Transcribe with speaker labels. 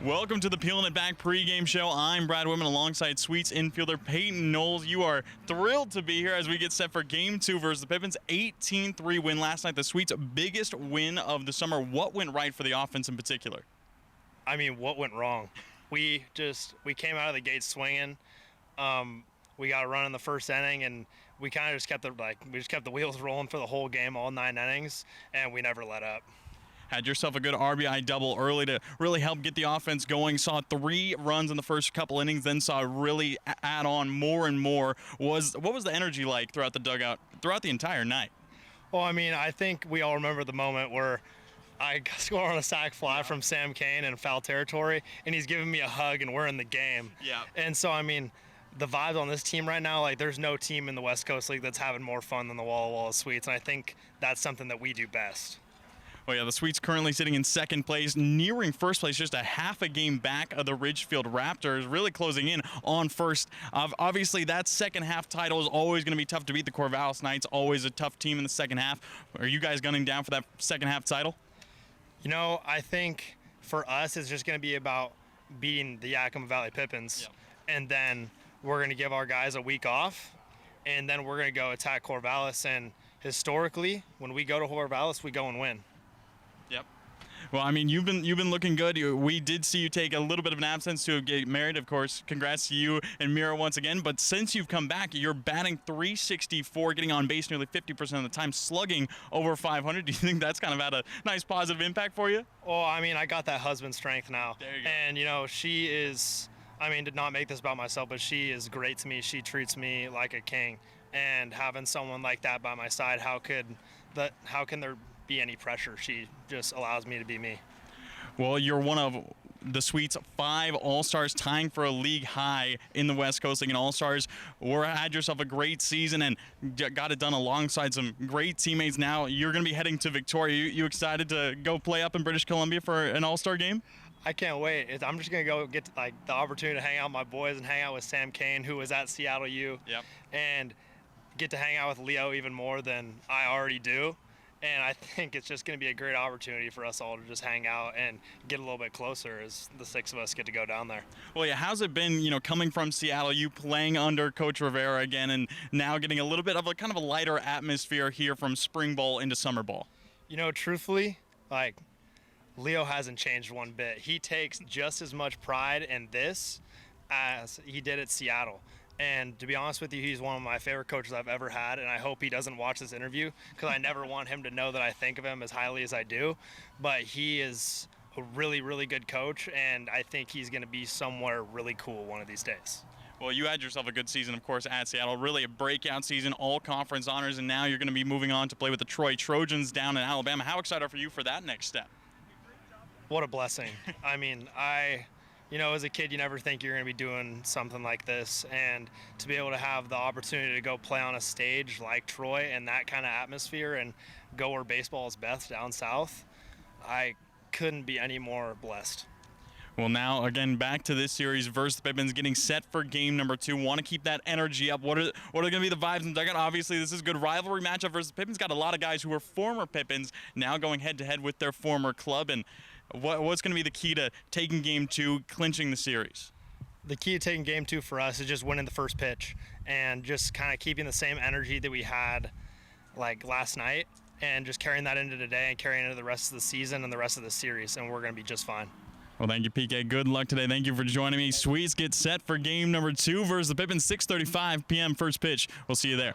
Speaker 1: Welcome to the Peeling It Back pregame show. I'm Brad Whitman alongside Sweets Infielder Payton Knowles. You are thrilled to be here as we get set for Game 2 versus the Pippins. 18-3 win last night, the Sweets' biggest win of the summer. What went right for the offense in particular?
Speaker 2: I mean, what went wrong? We came out of the gate swinging. We got a run in the first inning, and we kind of just kept the wheels rolling for the whole game, all 9 innings, and we never let up.
Speaker 1: Had yourself a good RBI double early to really help get the offense going. Saw 3 runs in the first couple innings, then saw really add on more and more. What was the energy like throughout the dugout, throughout the entire night?
Speaker 2: Well, I mean, I think we all remember the moment where I score on a sac fly from Sam Kane in foul territory, and he's giving me a hug, and we're in the game.
Speaker 1: Yeah.
Speaker 2: And so, I mean, the vibe on this team right now, like, there's no team in the West Coast League that's having more fun than the Walla Walla Sweets, and I think that's something that we do best.
Speaker 1: Well, yeah, the Sweets currently sitting in second place, nearing first place, just a half a game back of the Ridgefield Raptors, really closing in on first. Obviously, that second half title is always going to be tough to beat. The Corvallis Knights, always a tough team in the second half. Are you guys gunning down for that second half title?
Speaker 2: You know, I think for us, it's just going to be about beating the Yakima Valley Pippins, and then we're going to give our guys a week off, and then we're going to go attack Corvallis. And historically, when we go to Corvallis, we go and win.
Speaker 1: Yep. Well, I mean, you've been looking good. We did see you take a little bit of an absence to get married, of course. Congrats to you and Mira once again. But since you've come back, you're batting .364, getting on base nearly 50% of the time, slugging over .500. Do you think that's kind of had a nice positive impact for you?
Speaker 2: Well, I mean, I got that husband strength now.
Speaker 1: There you go.
Speaker 2: And, you know, she is, I mean, to not make this about myself, but she is great to me. She treats me like a king. And having someone like that by my side, how can there be any pressure? She just allows me to be me.
Speaker 1: Well, you're one of the Sweets' 5 All-Stars, tying for a league high in the West Coast League. And All-Stars, had yourself a great season and got it done alongside some great teammates. Now you're going to be heading to Victoria. You excited to go play up in British Columbia for an All-Star game?
Speaker 2: I can't wait. I'm just going to go get the opportunity to hang out with my boys and hang out with Sam Kane, who was at Seattle U.
Speaker 1: Yep.
Speaker 2: And get to hang out with Leo even more than I already do. And I think it's just going to be a great opportunity for us all to just hang out and get a little bit closer as the 6 of us get to go down there.
Speaker 1: Well, yeah, how's it been, coming from Seattle, you playing under Coach Rivera again, and now getting a little bit of a kind of a lighter atmosphere here from spring ball into summer ball?
Speaker 2: You know, truthfully, Leo hasn't changed one bit. He takes just as much pride in this as he did at Seattle. And to be honest with you, he's one of my favorite coaches I've ever had, and I hope he doesn't watch this interview because I never want him to know that I think of him as highly as I do. But he is a really, really good coach, and I think he's going to be somewhere really cool one of these days.
Speaker 1: Well, you had yourself a good season, of course, at Seattle. Really a breakout season, all conference honors, and now you're going to be moving on to play with the Troy Trojans down in Alabama. How excited are you for that next step?
Speaker 2: What a blessing. I mean, as a kid, you never think you're going to be doing something like this, and to be able to have the opportunity to go play on a stage like Troy in that kind of atmosphere and go where baseball is best down south, I couldn't be any more blessed.
Speaker 1: Well, now, again, back to this series versus the Pippins, getting set for game number 2. Want to keep that energy up. What are going to be the vibes in the dugout? Obviously, this is a good rivalry matchup versus the Pippins. Got a lot of guys who are former Pippins now going head-to-head with their former club. And what's going to be the key to taking game 2, clinching the series?
Speaker 2: The key to taking game 2 for us is just winning the first pitch and just kind of keeping the same energy that we had last night and just carrying that into today and carrying into the rest of the season and the rest of the series, and we're going to be just fine.
Speaker 1: Well, thank you, PK. Good luck today. Thank you for joining me. Sweets get set for game number 2 versus the Pippins, 6:35 p.m. first pitch. We'll see you there.